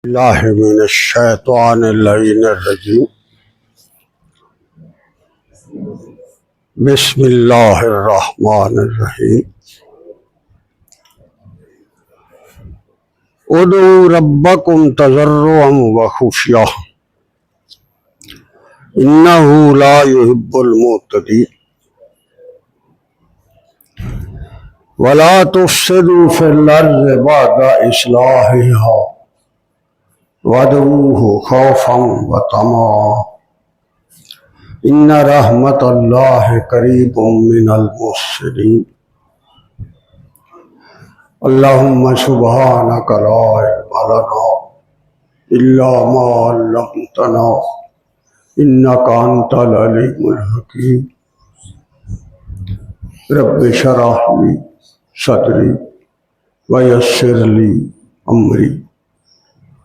اللہ من الشیطان اللعین الرجیم بسم اللہ الرحمن الرحیم ادعوا ربکم تضرعا وخفیہ انہ لا يحب المعتدین ولا تفسدوا فی الارض بعد اصلاحها وادعوه خوفا وطمعا ان رحمت اللہ قریب من المحسنین اللہم سبحانک لا علم لنا الا ما علمتنا انک انت العلیم الحکیم رب اشرح لی صدری ویسر لی امری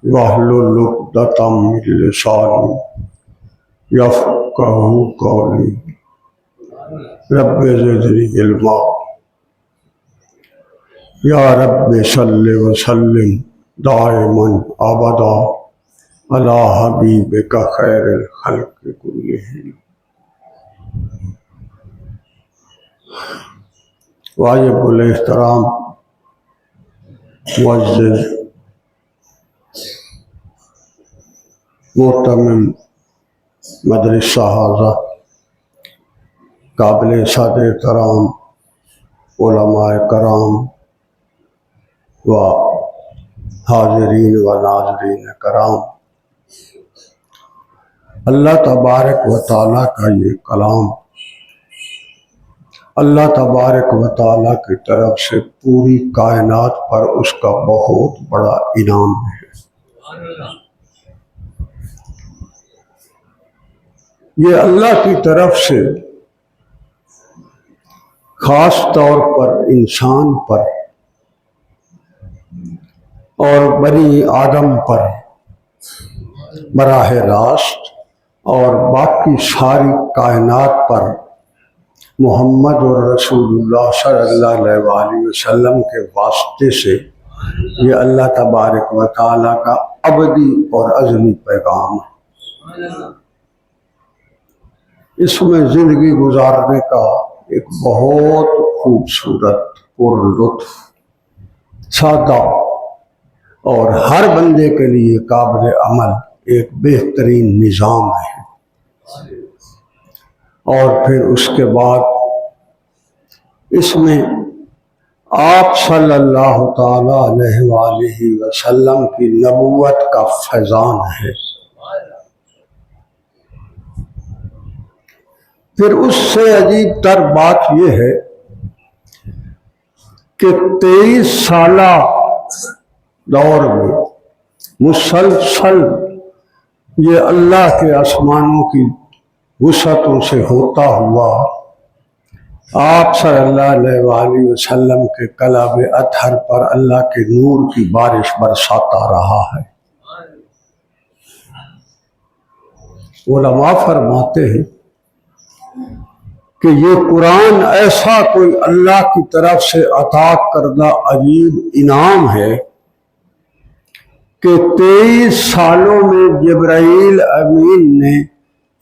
واحلل عقدۃ من لسانی یفقہوا قولی رب زدنی علما یا رب صلی وسلم دائما ابدا علی حبیبک خیر الخلق کلہم۔ واجب الاحترام معزز محترم مدرسہ حاضہ قابل صدر کرام علماء کرام و حاضرین و ناظرین کرام، اللہ تبارک و تعالیٰ کا یہ کلام اللہ تبارک و تعالیٰ کی طرف سے پوری کائنات پر اس کا بہت بڑا انعام ہے۔ یہ اللہ کی طرف سے خاص طور پر انسان پر اور بنی آدم پر براہ راست اور باقی ساری کائنات پر محمد رسول اللہ صلی اللہ علیہ وآلہ وسلم کے واسطے سے یہ اللہ تبارک و تعالیٰ کا ابدی اور ازلی پیغام ہے۔ اس میں زندگی گزارنے کا ایک بہت خوبصورت پر لطف سادہ اور ہر بندے کے لیے قابل عمل ایک بہترین نظام ہے، اور پھر اس کے بعد اس میں آپ صلی اللہ تعالی علیہ وآلہ وسلم کی نبوت کا فیضان ہے۔ پھر اس سے عجیب تر بات یہ ہے کہ 23 سالہ دور میں مسلسل یہ اللہ کے آسمانوں کی وسعتوں سے ہوتا ہوا آپ صلی اللہ علیہ وآلہ وسلم کے کلب اطہر پر اللہ کے نور کی بارش برساتا رہا ہے۔ علماء فرماتے ہیں کہ یہ قرآن ایسا کوئی اللہ کی طرف سے عطا کردہ عجیب انعام ہے کہ 23 سالوں میں جبرائیل امین نے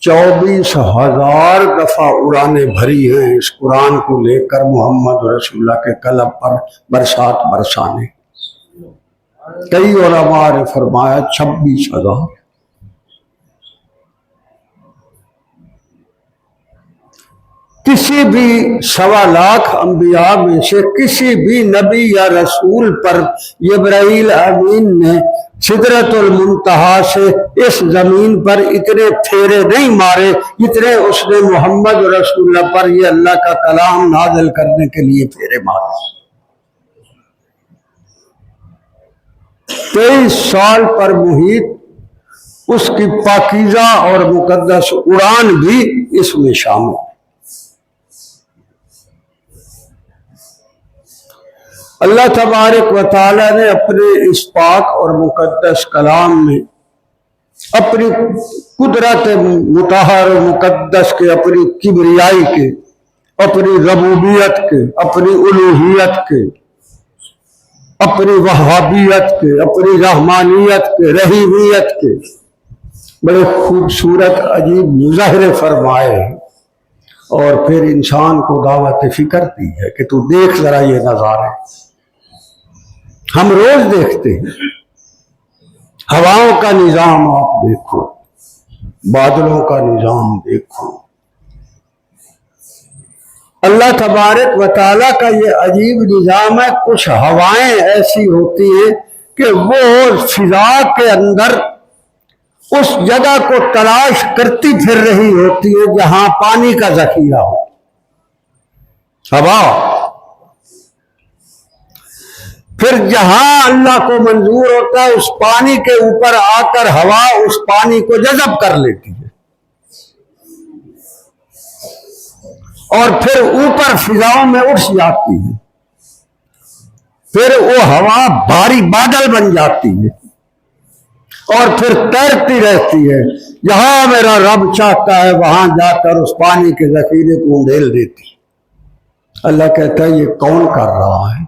24,000 دفعہ اڑانیں بھری ہیں اس قرآن کو لے کر محمد رسول اللہ کے قلب پر برسات برسانے۔ کئی علماء نے فرمایا 26,000۔ کسی بھی 1.25 انبیاء میں سے کسی بھی نبی یا رسول پر جبرائیل امین نے سدرۃ المنتہا سے اس زمین پر اتنے پھیرے نہیں مارے جتنے اس نے محمد رسول اللہ پر یہ اللہ کا کلام نازل کرنے کے لیے پھیرے مارے۔ 23 سال پر محیط اس کی پاکیزہ اور مقدس اڑان بھی اس میں شامل ہے۔ اللہ تبارک و تعالیٰ نے اپنے اس پاک اور مقدس کلام میں اپنی قدرت مطہر و مقدس کے، اپنی کبریائی کے، اپنی ربوبیت کے، اپنی الوہیت کے اپنی وہابیت کے، اپنی رحمانیت کے، رحیمیت کے بڑے خوبصورت عجیب مظاہرے فرمائے، اور پھر انسان کو دعوت فکر دی ہے کہ تو دیکھ ذرا یہ نظارے ہم روز دیکھتے ہیں۔ ہواؤں کا نظام آپ دیکھو، بادلوں کا نظام دیکھو، اللہ تبارک و تعالیٰ کا یہ عجیب نظام ہے۔ کچھ ہوائیں ایسی ہوتی ہیں کہ وہ فضا کے اندر اس جگہ کو تلاش کرتی پھر رہی ہوتی ہے جہاں پانی کا ذخیرہ ہو۔ ہوا پھر جہاں اللہ کو منظور ہوتا ہے اس پانی کے اوپر آ کر ہوا اس پانی کو جذب کر لیتی ہے، اور پھر اوپر فضاؤں میں اٹھ جاتی ہے، پھر وہ ہوا بھاری بادل بن جاتی ہے، اور پھر تیرتی رہتی ہے، جہاں میرا رب چاہتا ہے وہاں جا کر اس پانی کے ذخیرے کو ڈھیل دیتی ہے۔ اللہ کہتا ہے یہ کون کر رہا ہے؟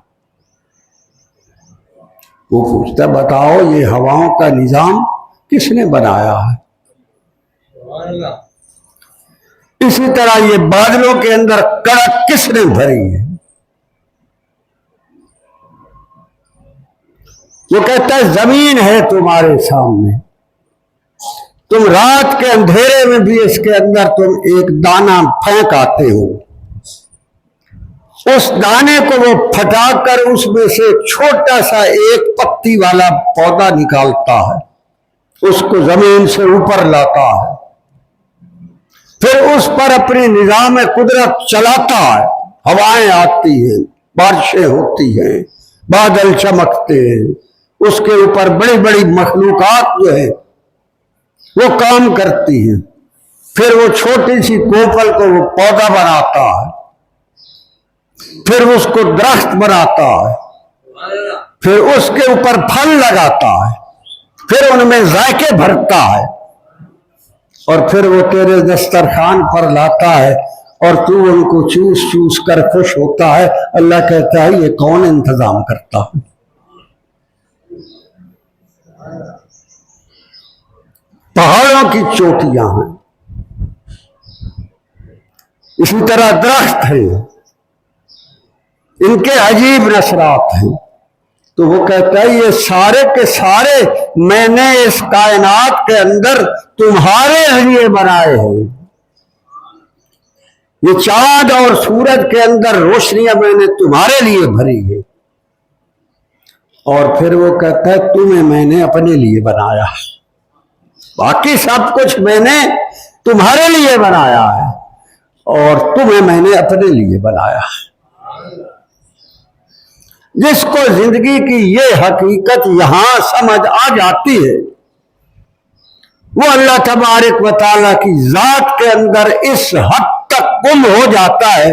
وہ پوچھتا ہے بتاؤ یہ ہواؤں کا نظام کس نے بنایا ہے؟ اسی طرح یہ بادلوں کے اندر کڑک کس نے بھری ہے؟ وہ کہتا ہے زمین ہے تمہارے سامنے، تم رات کے اندھیرے میں بھی اس کے اندر تم ایک دانہ پھینک آتے ہو، اس دانے کو وہ پھٹا کر اس میں سے چھوٹا سا ایک پتی والا پودا نکالتا ہے، اس کو زمین سے اوپر لاتا ہے، پھر اس پر اپنی نظام قدرت چلاتا ہے، ہوائیں آتی ہیں، بارشیں ہوتی ہیں، بادل چمکتے ہیں، اس کے اوپر بڑی بڑی مخلوقات جو ہے وہ کام کرتی ہیں، پھر وہ چھوٹی سی کوپل کو وہ پودا بناتا ہے، پھر اس کو درخت بناتا ہے، پھر اس کے اوپر پھل لگاتا ہے، پھر ان میں ذائقے بھرتا ہے، اور پھر وہ تیرے دسترخوان پر لاتا ہے اور تو ان کو چوس چوس کر خوش ہوتا ہے۔ اللہ کہتا ہے یہ کون انتظام کرتا ہے؟ پہاڑوں کی چوٹیاں ہیں، اسی طرح درخت ہیں، ان کے عجیب نثرات ہیں، تو وہ کہتا ہے یہ سارے کے سارے میں نے اس کائنات کے اندر تمہارے لیے بنائے ہیں، یہ چاند اور سورج کے اندر روشنیاں میں نے تمہارے لیے بھری ہے، اور پھر وہ کہتا ہے تمہیں میں نے اپنے لیے بنایا، باقی سب کچھ میں نے تمہارے لیے بنایا ہے اور تمہیں میں نے اپنے لیے بنایا ہے۔ جس کو زندگی کی یہ حقیقت یہاں سمجھ آ جاتی ہے وہ اللہ تبارک و تعالیٰ کی ذات کے اندر اس حد تک گم ہو جاتا ہے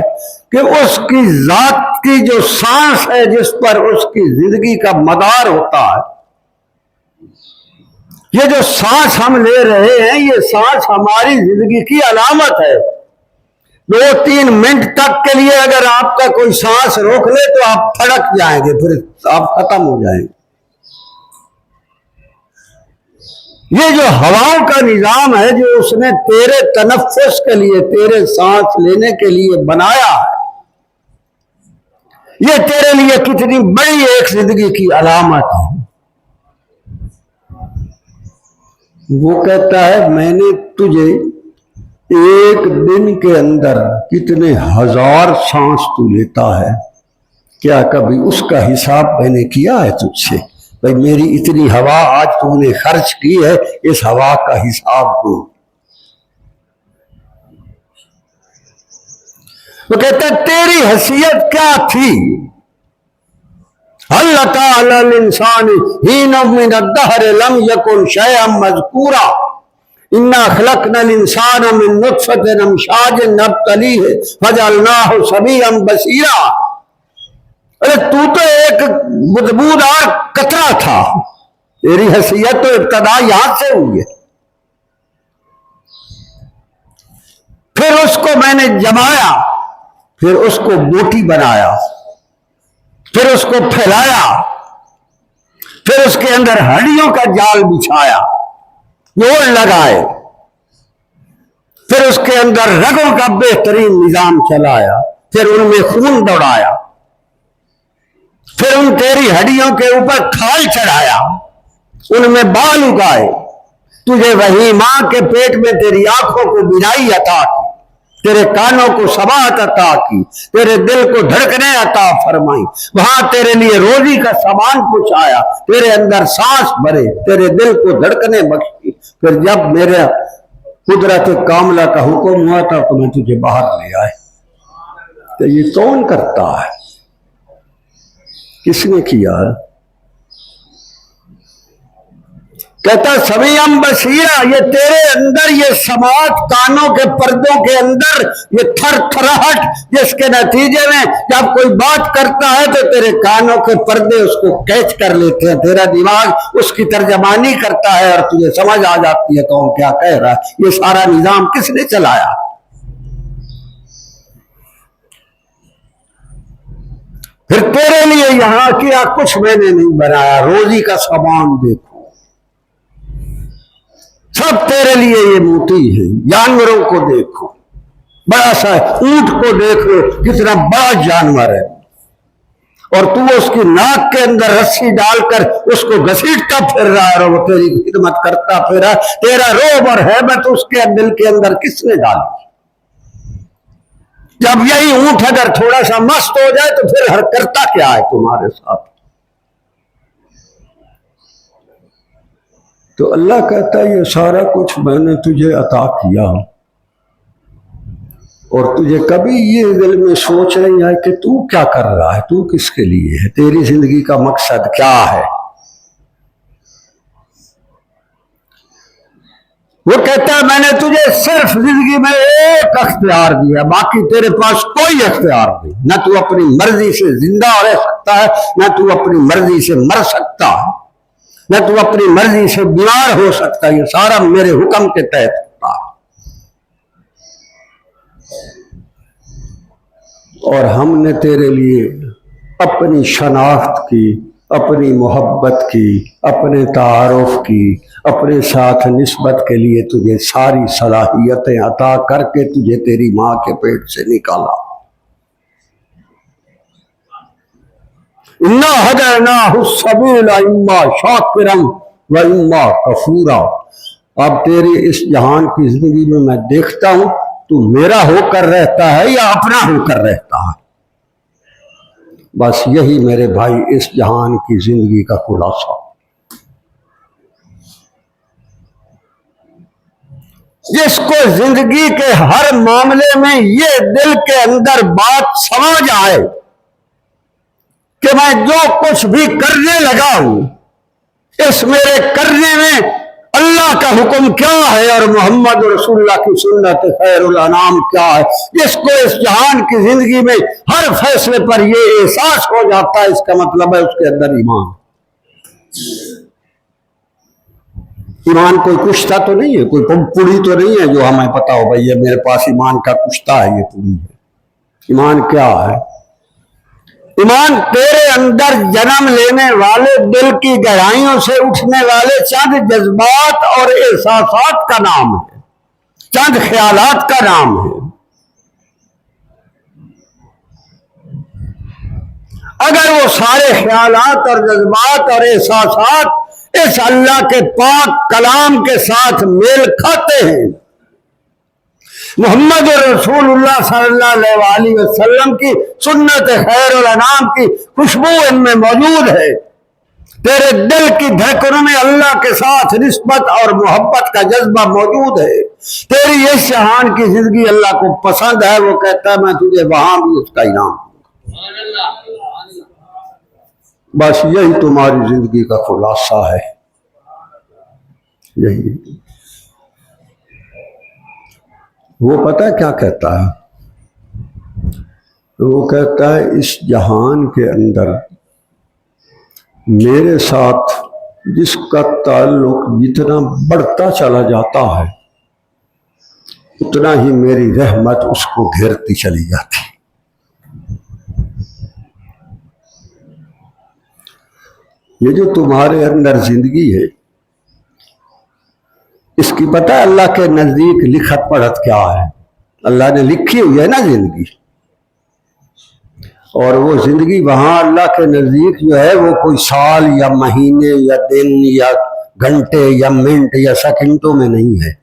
کہ اس کی ذات کی جو سانس ہے جس پر اس کی زندگی کا مدار ہوتا ہے، یہ جو سانس ہم لے رہے ہیں یہ سانس ہماری زندگی کی علامت ہے۔ 2-3 منٹ تک کے لیے اگر آپ کا کوئی سانس روک لے تو آپ پھڑک جائیں گے، پھر آپ ختم ہو جائیں گے۔ یہ جو ہواؤں کا نظام ہے جو اس نے تیرے تنفس کے لیے، تیرے سانس لینے کے لیے بنایا ہے، یہ تیرے لیے کتنی بڑی ایک زندگی کی علامت ہے۔ وہ کہتا ہے میں نے تجھے ایک دن کے اندر کتنے ہزار سانس تو لیتا ہے، کیا کبھی اس کا حساب میں نے کیا ہے تجھ سے؟ بھائی میری اتنی ہوا آج تو نے خرچ کی ہے، اس ہوا کا حساب دو۔ وہ کہتا ہے تیری حیثیت کیا تھی؟ هل أتى على الإنسان حين من الدهر لم يكن شيئا مذكورا إنا خلقنا الإنسان من نطفة أمشاج نبتليه فجعلناه سميعا بصيرا۔ ارے تو ایک بدبودار قطرہ تھا، تیری حیثیت تو ابتدا یہاں سے ہوئی ہے، پھر اس کو میں نے جمایا، پھر اس کو بوٹی بنایا، پھر اس کو پھیلایا، پھر اس کے اندر ہڈیوں کا جال بچھایا، جوڑ لگائے، پھر اس کے اندر رگوں کا بہترین نظام چلایا، پھر ان میں خون دوڑایا، پھر ان تیری ہڈیوں کے اوپر کھال چڑھایا، ان میں بال اگائے، تجھے وہی ماں کے پیٹ میں تیری آنکھوں کو بینائی عطا کی، تیرے کانوں کو سماعت عطا کی، تیرے دل کو دھڑکنے عطا فرمائی، وہاں تیرے لیے روزی کا سامان پہنچایا، تیرے اندر سانس بھرے، تیرے دل کو دھڑکنے بخشی۔ پھر جب میرے قدرت کاملہ کا حکم ہوا تھا تو میں تجھے باہر لے آئے۔ تو یہ کون کرتا ہے؟ کس نے کیا ہے؟ کہتا سمیعم بصیرا، یہ تیرے اندر یہ سماعت، کانوں کے پردوں کے اندر یہ تھر تھراہٹ، جس کے نتیجے میں جب کوئی بات کرتا ہے تو تیرے کانوں کے پردے اس کو کیچ کر لیتے ہیں، تیرا دماغ اس کی ترجمانی کرتا ہے اور تجھے سمجھ آ جاتی ہے کون کیا کہہ رہا ہے۔ یہ سارا نظام کس نے چلایا؟ پھر تیرے لیے یہاں کیا کچھ میں نے نہیں بنایا، روزی کا سامان دیکھو، سب تیرے لیے یہ موتی ہے۔ جانوروں کو دیکھو، بڑا سا اونٹ کو دیکھ لو کتنا بڑا جانور ہے، اور تو اس کی ناک کے اندر رسی ڈال کر اس کو گھسیٹتا پھر رہا ہے اور وہ تیری خدمت کرتا پھر رہا ہے۔ تیرا روب اور ہیبت اس کے دل کے اندر کس نے ڈالی؟ جب یہی اونٹ اگر تھوڑا سا مست ہو جائے تو پھر کرتا کیا ہے تمہارے ساتھ؟ تو اللہ کہتا ہے یہ سارا کچھ میں نے تجھے عطا کیا، اور تجھے کبھی یہ دل میں سوچ نہیں آئے کہ تو کیا کر رہا ہے، تو کس کے لیے ہے، تیری زندگی کا مقصد کیا ہے؟ وہ کہتا ہے میں نے تجھے صرف زندگی میں ایک اختیار دیا، باقی تیرے پاس کوئی اختیار نہیں، نہ تو اپنی مرضی سے زندہ رہ سکتا ہے، نہ تو اپنی مرضی سے مر سکتا ہے، نہ تو اپنی مرضی سے بیمار ہو سکتا، یہ سارا میرے حکم کے تحت ہوتا ہے۔ اور ہم نے تیرے لیے اپنی شناخت کی، اپنی محبت کی، اپنے تعارف کی، اپنے ساتھ نسبت کے لیے تجھے ساری صلاحیتیں عطا کر کے تجھے تیری ماں کے پیٹ سے نکالا۔ اِنَّا هَدَيْنَاهُ السَّبِيلَ إِمَّا شَاكِرًا وَإِمَّا كَفُورًا۔ اب تیری اس جہان کی زندگی میں دیکھتا ہوں تو میرا ہو کر رہتا ہے یا اپنا ہو کر رہتا ہے؟ بس یہی میرے بھائی اس جہان کی زندگی کا خلاصہ۔ جس کو زندگی کے ہر معاملے میں یہ دل کے اندر بات سمجھ آئے کہ میں جو کچھ بھی کرنے لگا ہوں اس میرے کرنے میں اللہ کا حکم کیا ہے اور محمد رسول اللہ کی سنت خیر الانام کیا ہے، جس کو اس جہان کی زندگی میں ہر فیصلے پر یہ احساس ہو جاتا ہے، اس کا مطلب ہے اس کے اندر ایمان۔ ایمان کوئی کشتہ تو نہیں ہے، کوئی پوڑی تو نہیں ہے جو ہمیں پتا ہو بھائی یہ میرے پاس ایمان کا کشتہ ہے، یہ پوڑی ہے۔ ایمان کیا ہے؟ ایمان تیرے اندر جنم لینے والے دل کی گہرائیوں سے اٹھنے والے چند جذبات اور احساسات کا نام ہے، چند خیالات کا نام ہے۔ اگر وہ سارے خیالات اور جذبات اور احساسات اس اللہ کے پاک کلام کے ساتھ میل کھاتے ہیں، محمد رسول اللہ صلی اللہ علیہ وسلم کی سنت خیر الانام کی خوشبو ان میں موجود ہے، تیرے دل کی دھڑکنوں میں اللہ کے ساتھ نسبت اور محبت کا جذبہ موجود ہے، تیری اس جہان کی زندگی اللہ کو پسند ہے، وہ کہتا ہے میں تجھے وہاں بھی اس کا انعام دوں گا۔ بس یہی تمہاری زندگی کا خلاصہ ہے، یہی۔ وہ پتہ کیا کہتا ہے؟ وہ کہتا ہے اس جہان کے اندر میرے ساتھ جس کا تعلق جتنا بڑھتا چلا جاتا ہے اتنا ہی میری رحمت اس کو گھیرتی چلی جاتی۔ یہ جو تمہارے اندر زندگی ہے اس کی پتہ ہے اللہ کے نزدیک لکھت پڑھت کیا ہے؟ اللہ نے لکھی ہوئی ہے نا زندگی، اور وہ زندگی وہاں اللہ کے نزدیک جو ہے وہ کوئی سال یا مہینے یا دن یا گھنٹے یا منٹ یا سیکنڈوں میں نہیں ہے۔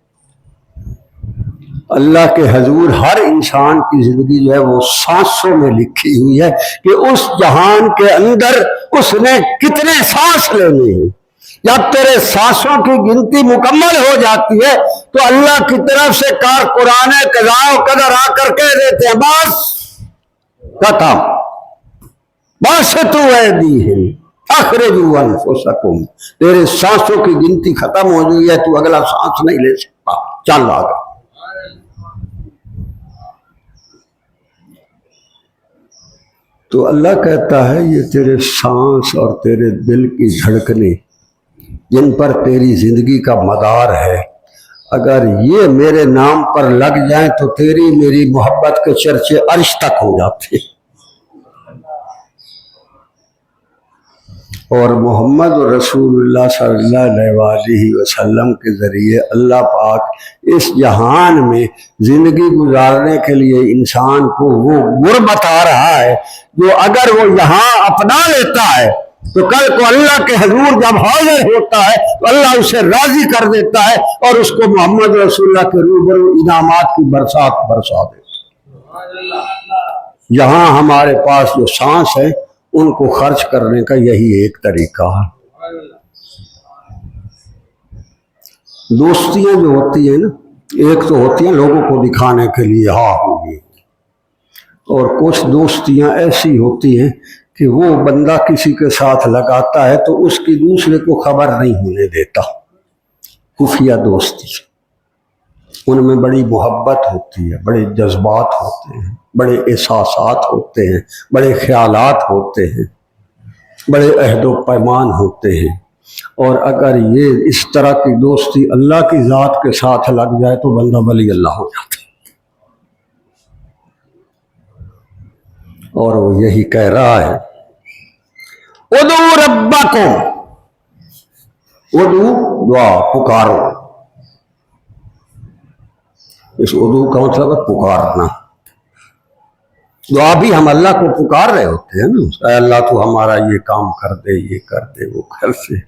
اللہ کے حضور ہر انسان کی زندگی جو ہے وہ سانسوں میں لکھی ہوئی ہے کہ اس جہان کے اندر اس نے کتنے سانس لینے ہیں۔ جب تیرے سانسوں کی گنتی مکمل ہو جاتی ہے تو اللہ کی طرف سے کارکران قضا و قدر آ کر کہہ دیتے ہیں بس ختم، باسطوا ایدیہم اخرجوا انفسکم، تیرے سانسوں کی گنتی ختم ہو گئی ہے، تو اگلا سانس نہیں لے سکتا، چل آگے۔ تو اللہ کہتا ہے یہ تیرے سانس اور تیرے دل کی دھڑکنیں جن پر تیری زندگی کا مدار ہے، اگر یہ میرے نام پر لگ جائیں تو تیری میری محبت کے چرچے عرش تک ہو جاتے، اور محمد رسول اللہ صلی اللہ علیہ وسلم کے ذریعے اللہ پاک اس جہان میں زندگی گزارنے کے لیے انسان کو وہ گر بتا رہا ہے جو اگر وہ یہاں اپنا لیتا ہے تو کل کو اللہ کے حضور جب حاضر ہوتا ہے تو اللہ اسے راضی کر دیتا ہے اور اس کو محمد رسول اللہ کے روبرو انعامات کی برسات برسا دیتا ہے۔ یہاں ہمارے پاس جو سانس ہے ان کو خرچ کرنے کا یہی ایک طریقہ ہے۔ دوستیاں جو ہوتی ہیں نا، ایک تو ہوتی ہیں لوگوں کو دکھانے کے لیے ہاں ہوگی، اور کچھ دوستیاں ایسی ہوتی ہیں کہ وہ بندہ کسی کے ساتھ لگاتا ہے تو اس کی دوسرے کو خبر نہیں ہونے دیتا، خفیہ دوستی، ان میں بڑی محبت ہوتی ہے، بڑے جذبات ہوتے ہیں، بڑے احساسات ہوتے ہیں، بڑے خیالات ہوتے ہیں، بڑے عہد و پیمان ہوتے ہیں، اور اگر یہ اس طرح کی دوستی اللہ کی ذات کے ساتھ لگ جائے تو بندہ ولی اللہ ہو جاتا ہے۔ اور وہ یہی کہہ رہا ہے ادعوا ربکم، ادعو دعا پکارو، اس ادعو کا مطلب ہے پکارنا۔ دعا بھی ہم اللہ کو پکار رہے ہوتے ہیں نا، اے اللہ تو ہمارا یہ کام کر دے، یہ کر دے، وہ کر دے،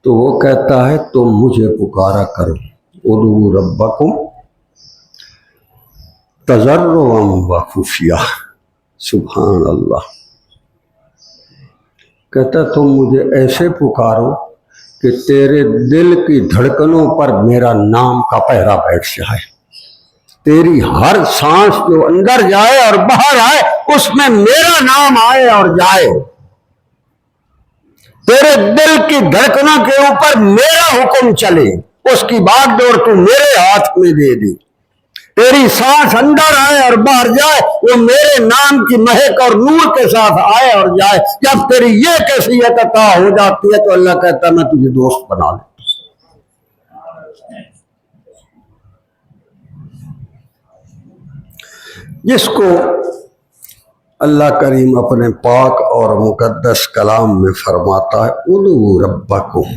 تو وہ کہتا ہے تم مجھے پکارا کرو، ادعوا ربکم تضرعا وخفیہ، سبحان اللہ، کہتا تم مجھے ایسے پکارو کہ تیرے دل کی دھڑکنوں پر میرا نام کا پہرا بیٹھ جائے، تیری ہر سانس جو اندر جائے اور باہر آئے اس میں میرا نام آئے اور جائے، تیرے دل کی دھڑکنوں کے اوپر میرا حکم چلے، اس کی باغ ڈور تو میرے ہاتھ میں دے دی، تیری سانس اندر آئے اور باہر جائے وہ میرے نام کی مہک اور نور کے ساتھ آئے اور جائے۔ جب تیری یہ کیفیت عطا ہو جاتی ہے تو اللہ کہتا ہے میں تجھے دوست بنا لوں۔ جس کو اللہ کریم اپنے پاک اور مقدس کلام میں فرماتا ہے ادعوا ربکم،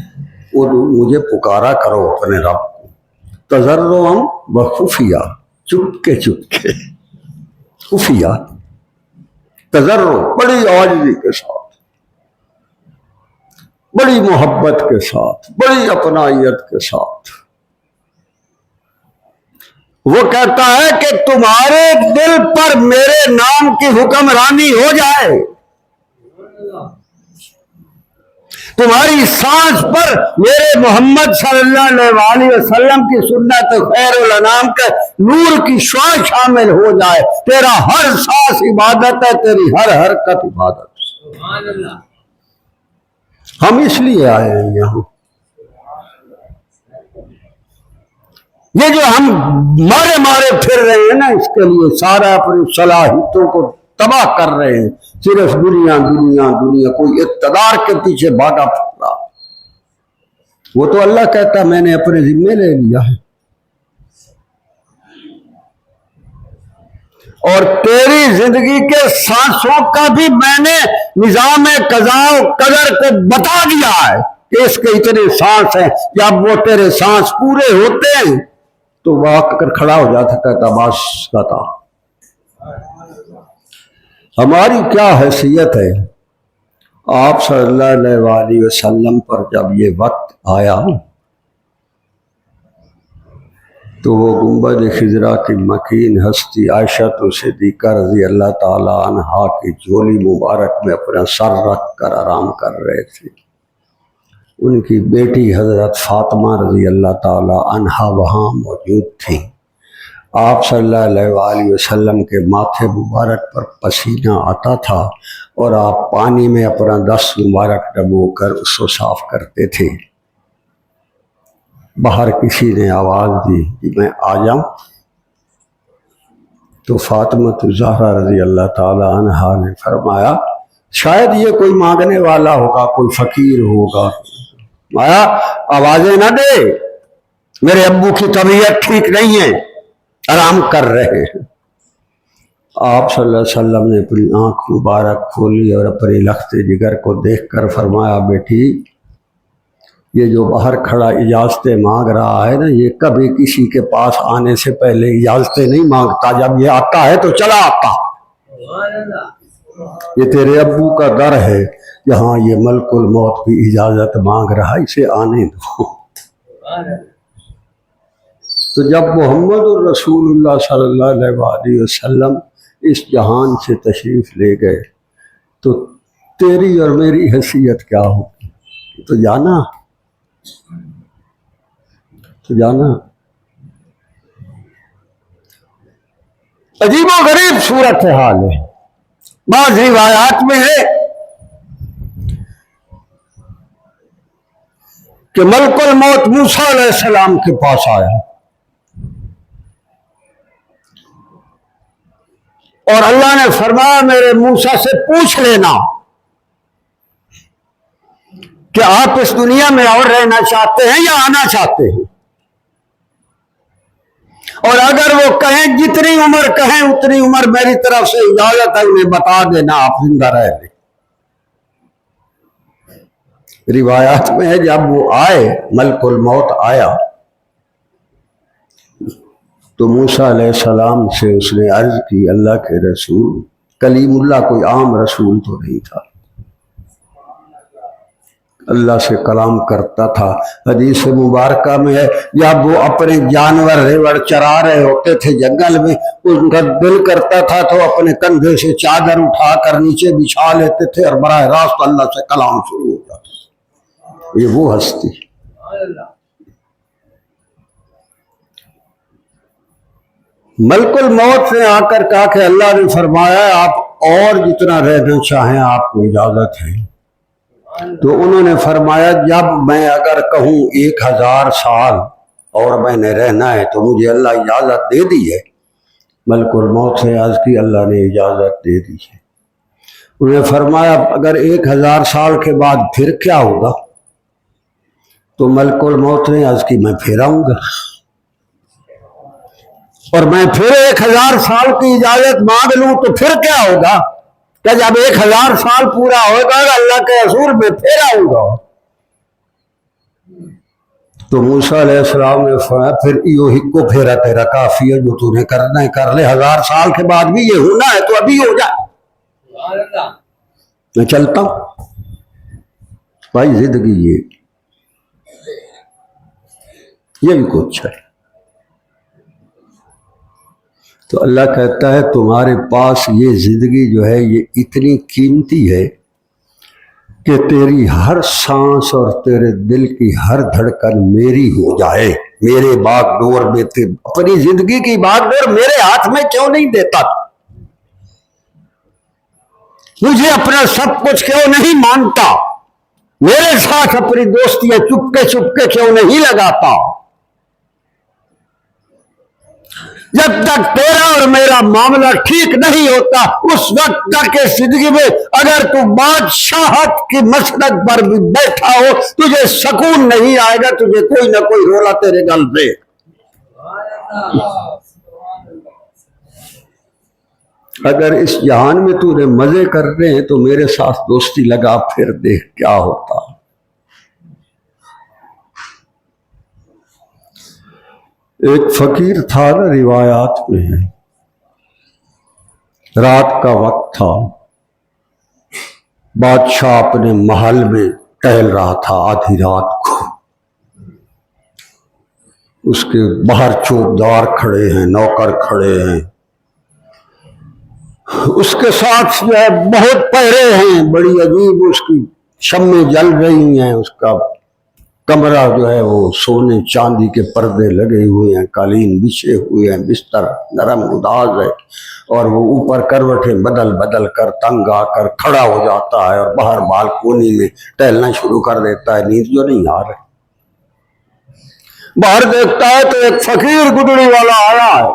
ادعو مجھے پکارا کرو اپنے رب کو، تضرعا وخفیہ، چپکے چپکے، خفیہ، تضرع بڑی عاجزی کے ساتھ، بڑی محبت کے ساتھ، بڑی اپنائیت کے ساتھ۔ وہ کہتا ہے کہ تمہارے دل پر میرے نام کی حکمرانی ہو جائے، تمہاری سانس پر میرے محمد صلی اللہ علیہ وسلم کی سنت خیر الانام کے نور کی شعاع شامل ہو جائے، تیرا ہر سانس عبادت ہے، تیری ہر حرکت عبادت ہے۔ ہم اس لیے آئے ہیں یہاں، یہ جو ہم مارے مارے پھر رہے ہیں نا، اس کے لیے سارا اپنی صلاحیتوں کو تباہ کر رہے ہیں، صرف دنیا دنیا دنیا، کوئی اقتدار کے پیچھے بھاگا پھر رہا، وہ تو اللہ کہتا میں نے اپنے ذمے لے لیا ہے، اور تیری زندگی کے سانسوں کا بھی میں نے نظام قضا و قدر کو بتا دیا ہے کہ اس کے اتنے سانس ہیں. جب وہ تیرے سانس پورے ہوتے ہیں تو وہ آ کر کھڑا ہو جاتا کہتا بس بتا. ہماری کیا حیثیت ہے؟ آپ صلی اللہ علیہ وآلہ وسلم پر جب یہ وقت آیا تو وہ گنبد خضرا کی مکین ہستی عائشہ صدیقہ رضی اللہ تعالی عنہا کی جھولی مبارک میں اپنا سر رکھ کر آرام کر رہے تھے. ان کی بیٹی حضرت فاطمہ رضی اللہ تعالی عنہا وہاں موجود تھیں. آپ صلی اللہ علیہ وآلہ وسلم کے ماتھے مبارک پر پسینہ آتا تھا اور آپ پانی میں اپنا دست مبارک ڈبو کر اس کو صاف کرتے تھے. باہر کسی نے آواز دی کہ میں آ جاؤں، تو فاطمہ الزہرا رضی اللہ تعالی عنہا نے فرمایا شاید یہ کوئی مانگنے والا ہوگا، کوئی فقیر ہوگا. آیا آوازیں نہ دے، میرے ابو کی طبیعت ٹھیک نہیں ہے، آرام کر رہے ہیں. آپ صلی اللہ علیہ وسلم نے اپنی آنکھ مبارک کھولی اور اپنے لخت جگر کو دیکھ کر فرمایا بیٹی یہ جو باہر کھڑا اجازتیں مانگ رہا ہے نا، یہ کبھی کسی کے پاس آنے سے پہلے اجازتیں نہیں مانگتا، جب یہ آتا ہے تو چلا آتا. یہ تیرے ابو کا در ہے، جہاں یہ ملک الموت بھی اجازت مانگ رہا، اسے آنے دو. تو جب محمد الرسول اللہ صلی اللہ علیہ وآلہ وسلم اس جہان سے تشریف لے گئے تو تیری اور میری حیثیت کیا ہوگی؟ تو جانا عجیب و غریب صورت حال ہے. بعض روایات میں ہے کہ ملک الموت موسیٰ علیہ السلام کے پاس آیا اور اللہ نے فرمایا میرے موسیٰ سے پوچھ لینا کہ آپ اس دنیا میں اور رہنا چاہتے ہیں یا آنا چاہتے ہیں، اور اگر وہ کہیں جتنی عمر کہیں اتنی عمر میری طرف سے اجازت ہے، انہیں بتا دینا آپ زندہ رہ لیں. روایات میں ہے جب وہ آئے، ملک الموت آیا تو موسیٰ علیہ السلام سے اس نے عرض کی اللہ کے رسول، کلیم اللہ کوئی عام رسول تو نہیں تھا، اللہ سے کلام کرتا تھا. حدیث مبارکہ میں ہے جب وہ اپنے جانور ریوڑ چرا رہے ہوتے تھے جنگل میں، ان کا دل کرتا تھا تو اپنے کندھے سے چادر اٹھا کر نیچے بچھا لیتے تھے اور براہ راست اللہ سے کلام شروع ہو جاتا. یہ وہ ہستی. ملک الموت نے آ کر کہا کہ اللہ نے فرمایا آپ اور جتنا رہنا چاہیں آپ کو اجازت ہے. تو انہوں نے فرمایا جب میں اگر کہوں 1000 سال اور میں نے رہنا ہے تو مجھے اللہ اجازت دے دی ہے. ملک الموت سے عرض کی اللہ نے اجازت دے دی ہے. انہوں نے فرمایا اگر 1000 سال کے بعد پھر کیا ہوگا؟ تو ملک الموت نے عرض کی میں پھر آؤں گا اور میں پھر 1000 سال کی اجازت مانگ لوں تو پھر کیا ہوگا کہ جب 1000 سال پورا ہوگا اللہ کے رسول میں پھر آؤں گا. تو موسیٰ علیہ السلام نے فرمایا پھر یہ ہکو پھیرا تیرا کافی ہے، جو تو نے کرنا ہے کر لے، 1000 سال کے بعد بھی یہ ہونا ہے تو ابھی ہو جائے. میں چلتا ہوں بھائی، زندگی یہ بھی کچھ ہے. تو اللہ کہتا ہے تمہارے پاس یہ زندگی جو ہے یہ اتنی قیمتی ہے کہ تیری ہر سانس اور تیرے دل کی ہر دھڑکن میری ہو جائے. میرے باغ ڈور میں تھے، اپنی زندگی کی باغ ڈور میرے ہاتھ میں کیوں نہیں دیتا؟ مجھے اپنا سب کچھ کیوں نہیں مانتا؟ میرے ساتھ اپنی دوستیاں چپکے چپکے کیوں نہیں لگاتا؟ جب تک تیرا اور میرا معاملہ ٹھیک نہیں ہوتا اس وقت تک زندگی میں اگر تو بادشاہت کی مسند پر بھی بیٹھا ہو تجھے سکون نہیں آئے گا، تجھے کوئی نہ کوئی رولا تیرے گل پہ. اگر اس جہان میں تو نے مزے کر رہے ہیں تو میرے ساتھ دوستی لگا، پھر دیکھ کیا ہوتا۔ ایک فقیر تھا نا، روایات میں ہے، رات کا وقت تھا، بادشاہ اپنے محل میں ٹہل رہا تھا آدھی رات کو، اس کے باہر چوکیدار کھڑے ہیں، نوکر کھڑے ہیں، اس کے ساتھ جو ہے بہت پہرے ہیں، بڑی عجیب اس کی شمیں جل رہی ہیں، اس کا کمرہ جو ہے وہ سونے چاندی کے پردے لگے ہوئے ہیں، قالین بچھے ہوئے ہیں، بستر نرم گداز ہے، اور وہ اوپر کروٹیں بدل بدل کر تنگ آ کر کھڑا ہو جاتا ہے اور باہر بالکونی میں ٹہلنا شروع کر دیتا ہے۔ نیند جو نہیں آ رہی، باہر دیکھتا ہے تو ایک فقیر گدڑی والا آیا ہے،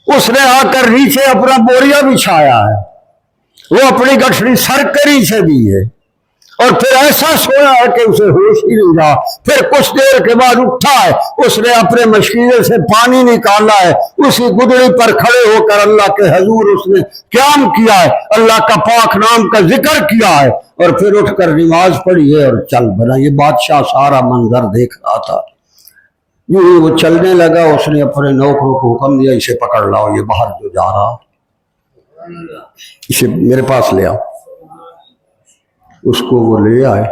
اس نے آ کر نیچے اپنا بوریا بچھایا ہے، وہ اپنی گٹھڑی سر کے نیچے دی ہے، اور پھر ایسا سویا ہے کہ اسے ہوش ہی نہیں رہا۔ پھر کچھ دیر کے بعد اٹھا ہے، اس نے اپنے مشکیزے سے پانی نکالا ہے، اسی گدڑی پر کھڑے ہو کر اللہ کے حضور اس نے قیام کیا ہے، اللہ کا پاک نام کا ذکر کیا ہے، اور پھر اٹھ کر نماز پڑھی ہے اور چل بنا۔ یہ بادشاہ سارا منظر دیکھ رہا تھا، یوں ہی وہ چلنے لگا، اس نے اپنے نوکروں کو حکم دیا، اسے پکڑ لاؤ، یہ باہر جو جا رہا، اسے میرے پاس لے آؤ۔ اس کو وہ لے آئے،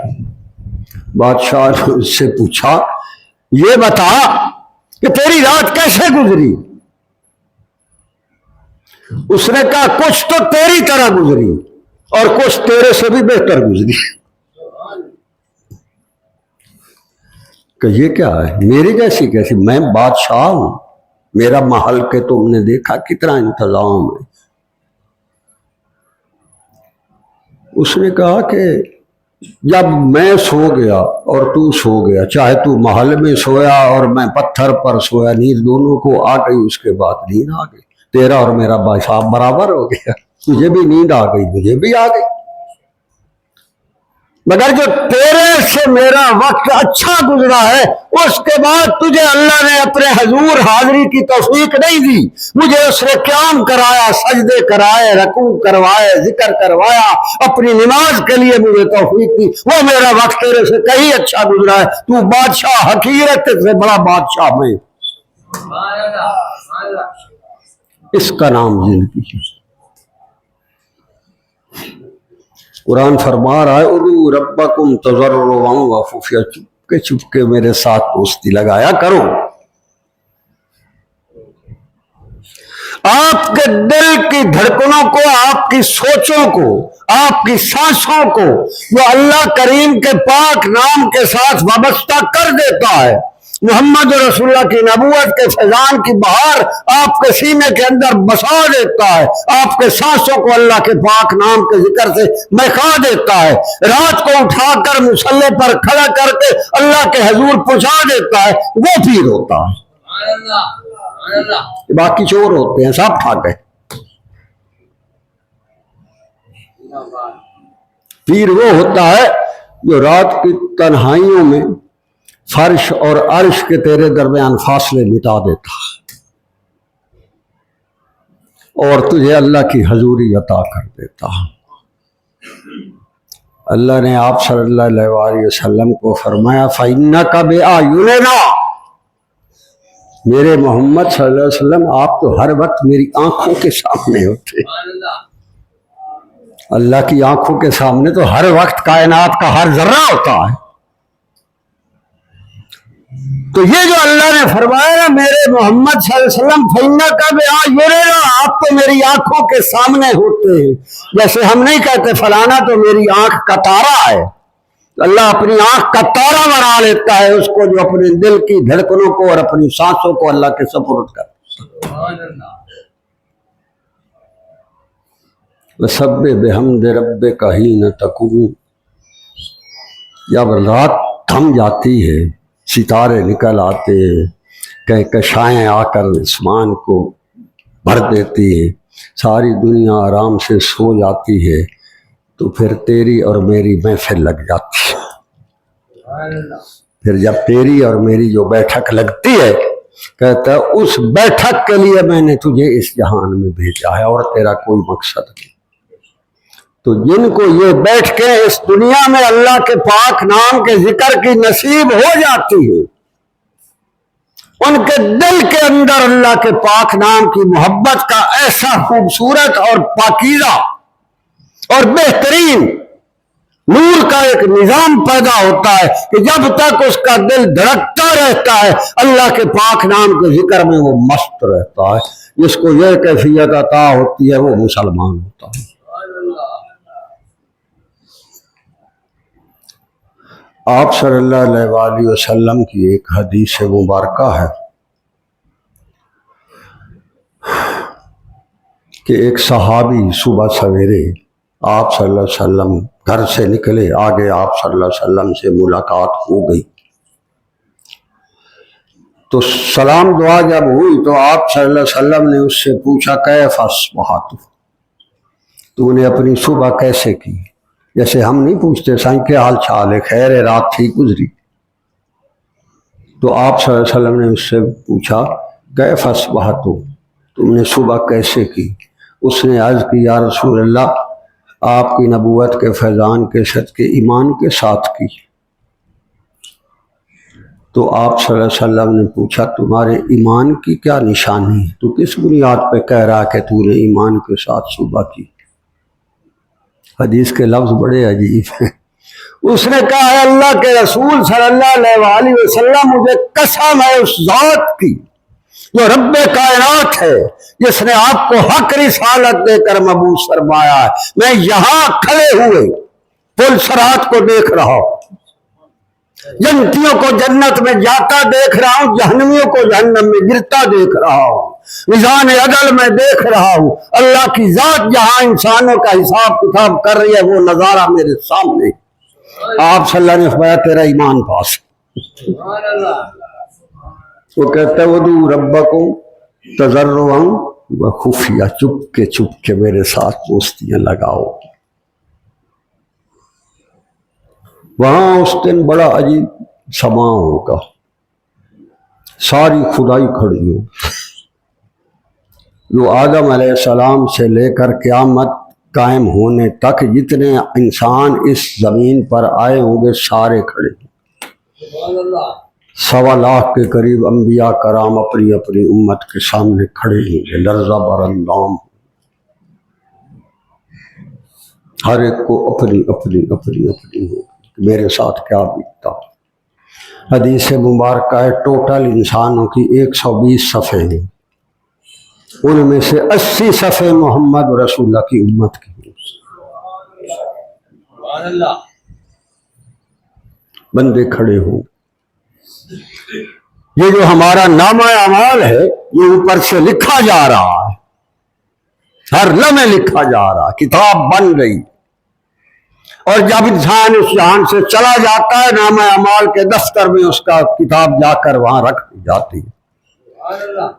بادشاہ نے اس سے پوچھا، یہ بتا کہ تیری رات کیسے گزری؟ اس نے کہا کچھ تو تیری طرح گزری اور کچھ تیرے سے بھی بہتر گزری۔ کہ یہ کیا ہے؟ میری جیسی کیسی؟ میں بادشاہ ہوں، میرا محل کے تم نے دیکھا کتنا انتظام ہے۔ اس نے کہا کہ جب میں سو گیا اور تو سو گیا، چاہے تو محل میں سویا اور میں پتھر پر سویا، نیند دونوں کو آ گئی، اس کے بعد نیند آ گئی، تیرا اور میرا بادشاہ برابر ہو گیا، تجھے بھی نیند آ گئی، مجھے بھی آ گئی، مگر جو تیرے سے میرا وقت اچھا گزرا ہے اس کے بعد تجھے اللہ نے اپنے حضور حاضری کی توفیق نہیں دی، مجھے اس نے قیام کرایا، سجدے کرائے، رکوع کروائے، ذکر کروایا، اپنی نماز کے لیے مجھے توفیق دی، وہ میرا وقت تیرے سے کہیں اچھا گزرا ہے، تو بادشاہ حقیر ہے، تجھ سے بڑا بادشاہ میں۔ اس کا نام زندگی ہے۔ قرآن فرما رہا ہے ادعوا ربکم تضرعا وخفیہ، چپکے چپکے میرے ساتھ دوستی لگایا کرو۔ آپ کے دل کی دھڑکنوں کو، آپ کی سوچوں کو، آپ کی سانسوں کو جو اللہ کریم کے پاک نام کے ساتھ وابستہ کر دیتا ہے، محمد رسول اللہ کی نبوت کے فیضان کی بہار آپ کے سینے کے اندر بسا دیتا ہے، آپ کے سانسوں کو اللہ کے پاک نام کے ذکر سے مہکا دیتا ہے، رات کو اٹھا کر مصلی پر کھڑا کر کے اللہ کے حضور پہنچا دیتا ہے، وہ پیر ہوتا ہے۔ باقی چور ہوتے ہیں، سب ٹھاک ہے۔ پیر وہ ہوتا ہے جو رات کی تنہائیوں میں فرش اور عرش کے تیرے درمیان فاصلے مٹا دیتا اور تجھے اللہ کی حضوری عطا کر دیتا۔ اللہ نے آپ صلی اللہ علیہ وسلم کو فرمایا فَإِنَّكَ بِأَعْيُنِنَا، میرے محمد صلی اللہ علیہ وسلم آپ تو ہر وقت میری آنکھوں کے سامنے ہوتے۔ اللہ کی آنکھوں کے سامنے تو ہر وقت کائنات کا ہر ذرہ ہوتا ہے۔ تو یہ جو اللہ نے فرمایا نا میرے محمد صلی اللہ علیہ وسلم فَإِنَّكَ بِأَعْيُنِنَا، آپ تو میری آنکھوں کے سامنے ہوتے ہیں، جیسے ہم نہیں کہتے فلانا تو میری آنکھ کا تارا ہے، اللہ اپنی آنکھ کا تارا بنا لیتا ہے اس کو جو اپنے دل کی دھڑکنوں کو اور اپنی سانسوں کو اللہ کے سپرد کرتا ہے۔ وَسَبِّحْ بِحَمْدِ رَبِّكَ حِینَ تَقُومُ، جب رات تھم جاتی ہے، ستارے نکل آتے ہیں، کہکشائیں آ کر آسمان کو بھر دیتی ہے، ساری دنیا آرام سے سو جاتی ہے، تو پھر تیری اور میری محفل لگ جاتی ہے۔ پھر جب تیری اور میری جو بیٹھک لگتی ہے کہتا ہے اس بیٹھک کے لیے میں نے تجھے اس جہان میں بھیجا ہے اور تیرا کوئی مقصد نہیں۔ تو جن کو یہ بیٹھ کے اس دنیا میں اللہ کے پاک نام کے ذکر کی نصیب ہو جاتی ہے، ان کے دل کے اندر اللہ کے پاک نام کی محبت کا ایسا خوبصورت اور پاکیزہ اور بہترین نور کا ایک نظام پیدا ہوتا ہے کہ جب تک اس کا دل دھڑکتا رہتا ہے اللہ کے پاک نام کے ذکر میں وہ مست رہتا ہے۔ جس کو یہ کیفیت عطا ہوتی ہے وہ مسلمان ہوتا ہے۔ آپ صلی اللہ علیہ وآلہ وسلم کی ایک حدیث مبارکہ ہے کہ ایک صحابی صبح سویرے آپ صلی اللہ علیہ وسلم گھر سے نکلے، آگے آپ صلی اللہ علیہ وسلم سے ملاقات ہو گئی، تو سلام دعا جب ہوئی تو آپ صلی اللہ علیہ وسلم نے اس سے پوچھا کیف اصبحت، تو نے اپنی صبح کیسے کی؟ جیسے ہم نہیں پوچھتے سائیں کیا حال چال ہے، خیر ہے، رات ٹھیک گزری؟ تو آپ صلی اللہ علیہ وسلم نے اس سے پوچھا کیف اصبحت، تم نے صبح کیسے کی؟ اس نے عرض کی یا رسول اللہ آپ کی نبوت کے فیضان کے صدقے ایمان کے ساتھ کی۔ تو آپ صلی اللہ علیہ وسلم نے پوچھا تمہارے ایمان کی کیا نشانی ہے؟ تو کس بنیاد پہ کہہ رہا کہ تو نے ایمان کے ساتھ صبح کی؟ حدیث کے لفظ بڑے عجیب ہیں۔ اس نے کہا ہے اللہ کے رسول صلی اللہ علیہ وآلہ وسلم مجھے قسم ہے اس ذات کی جو رب کائنات ہے جس نے آپ کو حق رسالت دے کر مبعوث فرمایا ہے، میں یہاں کھڑے ہوئے پل صراط کو دیکھ رہا ہوں، جنتیوں کو جنت میں جاتا دیکھ رہا ہوں، جہنمیوں کو جہنم میں گرتا دیکھ رہا ہوں، میزان عدل میں دیکھ رہا ہوں، اللہ کی ذات جہاں انسانوں کا حساب کتاب کر رہی ہے وہ نظارہ میرے سامنے۔ آپ صلی اللہ علیہ وسلم نے فرمایا تیرا ایمان پاس۔ وہ کہتا ہے وَدُعُوا رَبَّكُمْ تَضَرُّعًا وَخُفْيَةً، چپ کے میرے ساتھ دوستیاں لگاؤ۔ وہاں اس دن بڑا عجیب سماع ہوگا، ساری خدائی کھڑی ہو، جو آدم علیہ السلام سے لے کر قیامت قائم ہونے تک جتنے انسان اس زمین پر آئے ہوں گے سارے کھڑے ہیں۔ 1.25 لاکھ کے قریب انبیاء کرام اپنی اپنی امت کے سامنے کھڑے ہوں گے، لرزہ براندام، ہر ایک کو اپنی ہوگی میرے ساتھ کیا بیتتا۔ حدیث مبارکہ ہے ٹوٹل انسانوں کی 120 صفحے ہیں، ان میں سے 80 صفحے محمد رسول اللہ کی امت کی، بندے کھڑے ہوں۔ یہ جو ہمارا نامہ اعمال ہے یہ اوپر سے لکھا جا رہا ہے، ہر لمحے لکھا جا رہا ہے، کتاب بن گئی، اور جب انسان اس جہان سے چلا جاتا ہے نامہ اعمال کے دفتر میں اس کا کتاب جا کر وہاں رکھ دی جاتی ہے۔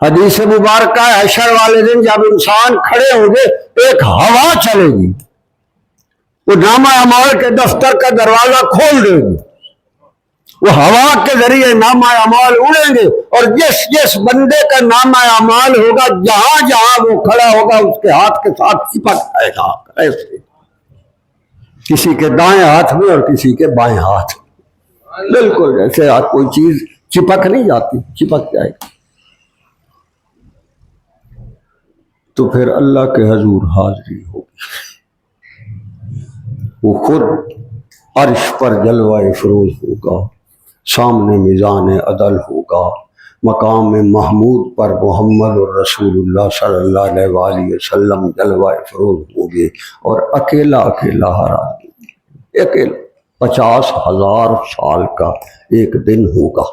حدیث مبارکہ ہے حشر والے دن جب انسان کھڑے ہوں گے ایک ہوا چلے گی، وہ نامہ اعمال کے دفتر کا دروازہ کھول دے گی، وہ ہوا کے ذریعے نامہ اعمال اڑیں گے، اور جس بندے کا نامہ اعمال ہوگا جہاں جہاں وہ کھڑا ہوگا اس کے ہاتھ کے ساتھ چپک جائے گا، ایسے کسی کے دائیں ہاتھ میں اور کسی کے بائیں ہاتھ میں، بالکل جیسے کوئی چیز چپک نہیں جاتی، چپک جائے گی۔ تو پھر اللہ کے حضور حاضری ہوگی، وہ خود عرش پر جلوہ فروز ہوگا، سامنے میزان عدل ہوگا، مقام محمود پر محمد الرسول اللہ صلی اللہ علیہ وآلہ وسلم جلوہ فروز ہوگے، اور اکیلا ہر آدمی، اکیلا 50,000 سال کا ایک دن ہوگا۔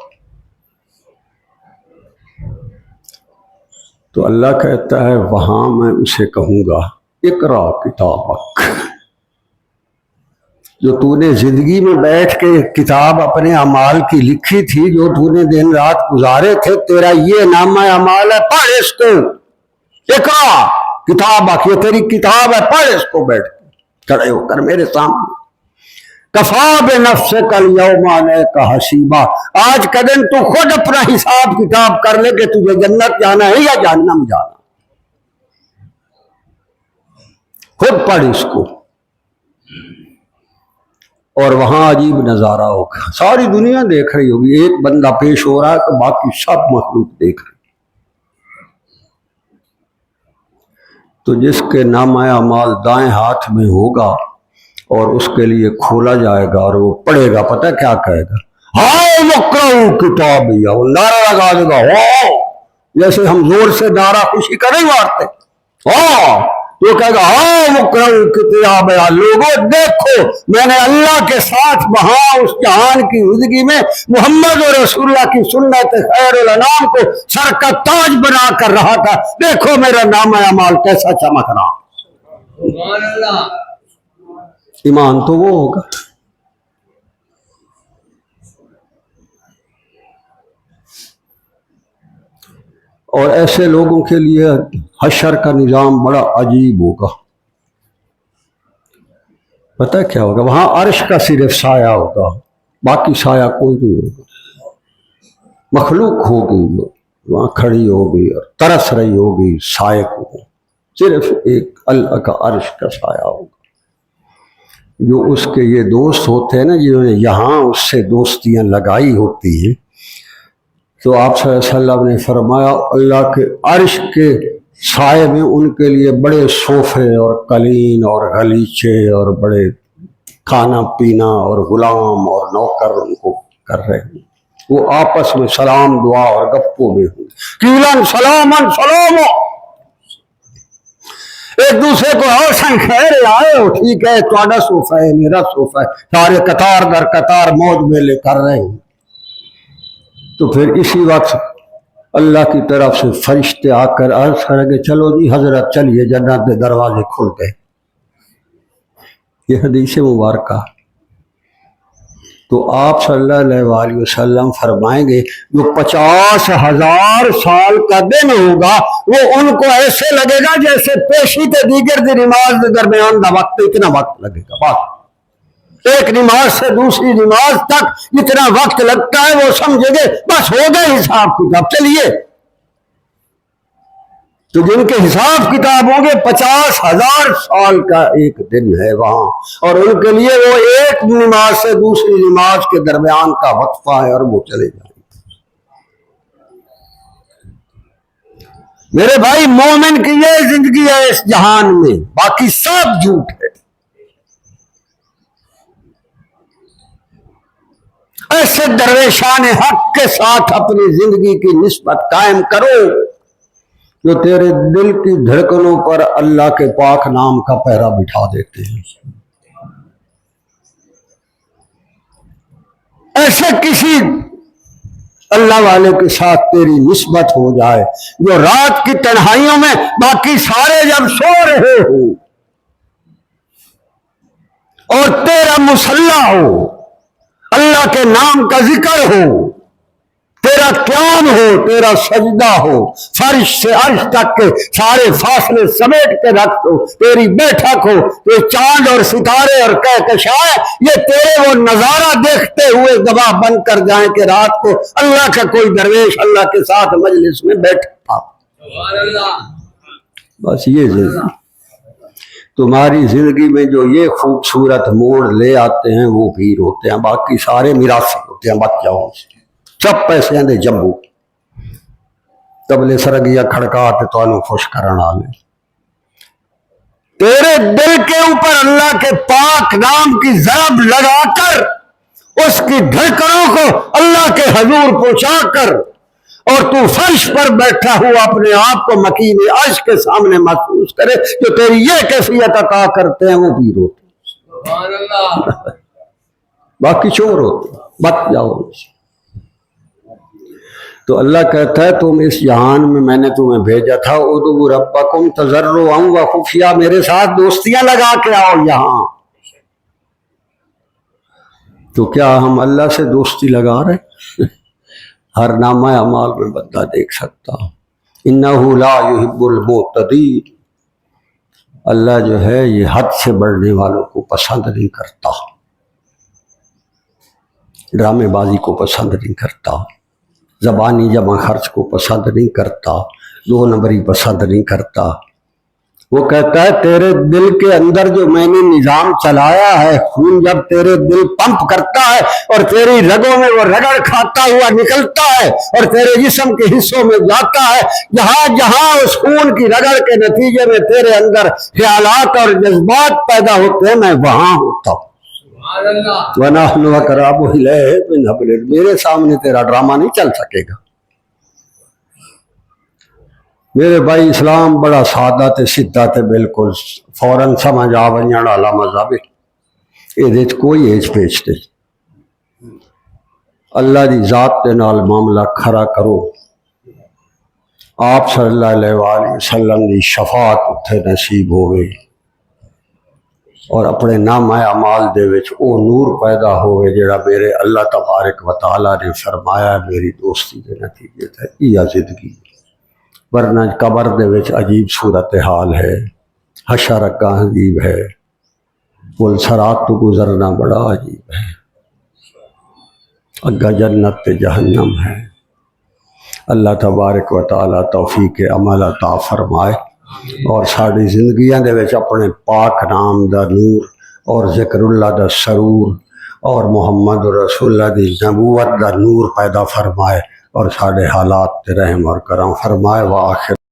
تو اللہ کہتا ہے وہاں میں اسے کہوں گا اقرا کتابک، جو تو نے زندگی میں بیٹھ کے کتاب اپنے اعمال کی لکھی تھی، جو تو نے دن رات گزارے تھے، تیرا یہ نامہ اعمال ہے، پڑھ اس کو، اقرا کتابک، یہ تیری کتاب ہے، پڑھ اس کو، بیٹھ کھڑے ہو کر میرے سامنے۔ کفا بنفسک الیوم علیک حسیبا، آج کا دن تو خود اپنا حساب کتاب کر لے کہ تجھے جنت جانا ہے یا جہنم جانا، خود پڑھ اس کو۔ اور وہاں عجیب نظارہ ہوگا، ساری دنیا دیکھ رہی ہوگی، ایک بندہ پیش ہو رہا ہے تو باقی سب مخلوق دیکھ رہی۔ تو جس کے نامہ اعمال دائیں ہاتھ میں ہوگا اور اس کے لیے کھولا جائے گا اور وہ پڑھے گا، پتہ کیا کہے گا؟ ہاؤ مقرؤ کتابیہ، وہ نعرہ لگا دے گا، ہاؤ، جیسے ہم زور سے نعرہ خوشی کا نہیں مارتے، ہاں، تو کہے گا ہاؤ مقرؤ کتابیہ، لوگوں دیکھو میں نے اللہ کے ساتھ وہاں اس جہان کی زندگی میں محمد اور رسول اللہ کی سنت خیر الانام کو سر کا تاج بنا کر رہا تھا، دیکھو میرا نام اعمال کیسا چمک رہا۔ سبحان اللہ۔ ایمان تو وہ ہوگا۔ اور ایسے لوگوں کے لیے حشر کا نظام بڑا عجیب ہوگا۔ پتہ کیا ہوگا؟ وہاں عرش کا صرف سایہ ہوگا، باقی سایہ کوئی نہیں ہوگا، مخلوق ہوگی جو وہاں کھڑی ہوگی اور ترس رہی ہوگی سائے کو، صرف ایک اللہ کا عرش کا سایہ ہوگا۔ جو اس کے یہ دوست ہوتے ہیں نا، جنہوں نے یہاں اس سے دوستیاں لگائی ہوتی ہیں، تو آپ صلی اللہ علیہ وسلم نے فرمایا اللہ کے عرش کے سائے میں ان کے لیے بڑے صوفے اور قلین اور غلیچے اور بڑے کھانا پینا اور غلام اور نوکر ان کو کر رہے ہیں، وہ آپس میں سلام دعا اور گپوں میں ہوں، کیلن سلامن سلامو، ایک دوسرے کو روشن خیر آئے ہو، ٹھیک ہے تھوڑا صوفہ ہے میرا صوفہ ہے، سارے قطار در قطار موج میلے کر رہے ہیں۔ تو پھر اسی وقت اللہ کی طرف سے فرشتے آ کر عرض کریں گے چلو جی حضرت چلیے جنت کے دروازے کھل گئے۔ یہ حدیث مبارکہ۔ تو آپ صلی اللہ علیہ وسلم فرمائیں گے جو 50,000 سال کا دن ہوگا وہ ان کو ایسے لگے گا جیسے پیشی تے دیگر دی نماز کے درمیان دا وقت، اتنا وقت لگے گا، بس ایک نماز سے دوسری نماز تک جتنا وقت لگتا ہے وہ سمجھے گے بس ہو گئے حساب کتاب، چلیے۔ تو جن کے حساب کتاب ہوں گے 50,000 سال کا ایک دن ہے وہاں، اور ان کے لیے وہ ایک نماز سے دوسری نماز کے درمیان کا وقفہ ہے اور وہ چلے جائیں گے۔ میرے بھائی مومن کی یہ زندگی ہے اس جہان میں، باقی سب جھوٹ ہے۔ ایسے درویشان حق کے ساتھ اپنی زندگی کی نسبت قائم کرو جو تیرے دل کی دھڑکنوں پر اللہ کے پاک نام کا پہرا بٹھا دیتے ہیں۔ ایسے کسی اللہ والے کے ساتھ تیری نسبت ہو جائے جو رات کی تنہائیوں میں باقی سارے جب سو رہے ہو اور تیرا مصلی ہو، اللہ کے نام کا ذکر ہو، تیرا قیام ہو، تیرا سجدہ ہو، فرش سے عرش تک کے سارے فاصلے سمیٹ کے رکھ دو، تیری بیٹھک ہو، یہ چاند اور ستارے اور کہکشائیں یہ تیرے وہ نظارہ دیکھتے ہوئے گواہ بن کر جائیں کہ رات کو اللہ کا کوئی درویش اللہ کے ساتھ مجلس میں بیٹھا تھا۔ بس یہ زندگی تمہاری زندگی میں جو یہ خوبصورت موڑ لے آتے ہیں وہ پیر ہوتے ہیں، باقی سارے میراثی ہوتے ہیں بچوں سے، سب پیسے دے جمبو تبلے سرگیا کھڑکاتے تو انو خوش کرنا لے۔ تیرے دل کے اوپر اللہ کے پاک نام کی ضرب لگا کر اس کی دھڑکنوں کو اللہ کے حضور پہنچا کر اور تو فرش پر بیٹھا ہوا اپنے آپ کو مکین عرش کے سامنے محسوس کرے، جو تیری یہ کیفیت عطا کرتے ہیں وہ پیر ہوتے ہیں۔ سبحان اللہ۔ باقی چور ہوتے ہیں، بچ جاؤ۔ تو اللہ کہتا ہے تم اس جہان میں نے تمہیں بھیجا تھا، ادعوا ربکم تضرعا وخفیا، میرے ساتھ دوستیاں لگا کے آؤ یہاں۔ تو کیا ہم اللہ سے دوستی لگا رہے؟ ہر نامہ اعمال میں بندہ دیکھ سکتا، انہ لا یحب المعتدین، اللہ جو ہے یہ حد سے بڑھنے والوں کو پسند نہیں کرتا۔ ڈرامے بازی کو پسند نہیں کرتا، زبانی جمع خرچ کو پسند نہیں کرتا، 2 نمبری پسند نہیں کرتا۔ وہ کہتا ہے تیرے دل کے اندر جو میں نے نظام چلایا ہے، خون جب تیرے دل پمپ کرتا ہے اور تیری رگوں میں وہ رگڑ کھاتا ہوا نکلتا ہے اور تیرے جسم کے حصوں میں جاتا ہے، جہاں جہاں اس خون کی رگڑ کے نتیجے میں تیرے اندر خیالات اور جذبات پیدا ہوتے ہیں، میں وہاں ہوتا ہوں۔ وَنَحْنُ أَقْرَبُ إِلَيْهِ مِنْ حَبْلِ الْوَرِيدِ۔ میرے سامنے تیرا ڈرامہ نہیں چل سکے گا۔ میرے بھائی، اسلام بڑا سادہ تے سیدھا تے بالکل فوراً سمجھ آ ونجن والا مذہب ہے۔ یہ کوئی ایج پیچ نہیں۔ اللہ دی ذات دے نال معاملہ کھڑا کرو، آپ صلی اللہ علیہ وآلہ وسلم دی شفاعت اتھے نصیب ہوئے اور اپنے نامہ اعمال دے وچ او نور پیدا ہوئے جڑا میرے اللہ تبارک و تعالیٰ نے فرمایا میری دوستی دے نتیجے تھے یہ زندگی، ورنہ قبر دے وچ عجیب صورتحال ہے، حشر کا عجیب ہے، پل صراط تو گزرنا بڑا عجیب ہے، اگا جنت تے جہنم ہے۔ اللہ تبارک و تعالیٰ توفیق عمل عطا فرمائے اور ساری زندگیاں دے وچ اپنے پاک نام دا نور اور ذکر اللہ دا سرور اور محمد رسول اللہ دی نبوت دا نور پیدا فرمائے اور سارے حالات تے رحم اور کرم فرمائے۔ وآخر